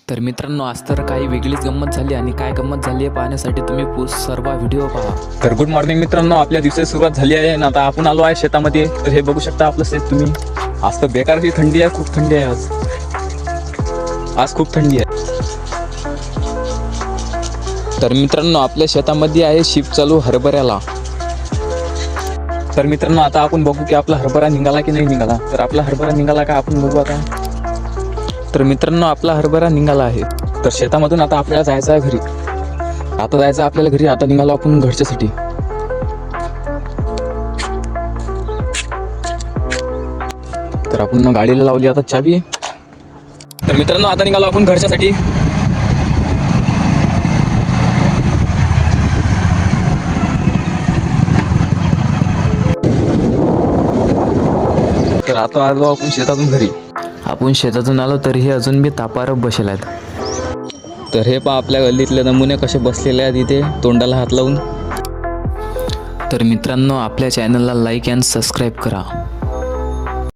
तर मित्रांनो, आज तर काही वेगळीच गंमत झाली आणि काय गंमत झाली आहे पाहण्यासाठी तुम्ही सर्व व्हिडिओ पहा. तर गुड मॉर्निंग मित्रांनो, आपल्या दिवसाची सुरुवात झाली आहे आणि आता आपण आलो आहे शेतामध्ये. तर हे बघू शकता आपलं शेत तुम्ही. आज तर बेकारची थंडी आहे, खूप थंडी आहे आज खूप थंडी आहे. तर मित्रांनो, आपल्या शेतामध्ये आहे शिफ्ट चालू हरभऱ्याला. तर मित्रांनो, आता आपण बघू की आपला हरभरा निघाला की नाही निघाला. तर आपला हरभरा निघाला का आपण बघू आता. तर मित्रांनो, आपला हरभरा निघाला आहे. तर शेतामधून आता आपल्याला जायचं आहे घरी. आता जायचं आपल्याला घरी. आता निघालो आपण घरच्यासाठी. तर आपण गाडीला लावली आता चाबी. तर मित्रांनो, आता निघालो आपण घरच्यासाठी. तर आता आलो आपण शेतातून घरी. आपण शेतातून आलो तरीही अजून बी तापावर बसले आहेत. तर हे पहा आपल्या गल्लीतले नमुने कसे बसलेले आहेत इथे तोंडाला हात लावून. तर मित्रांनो, आपल्या चॅनलला लाईक अँड सबस्क्राईब करा.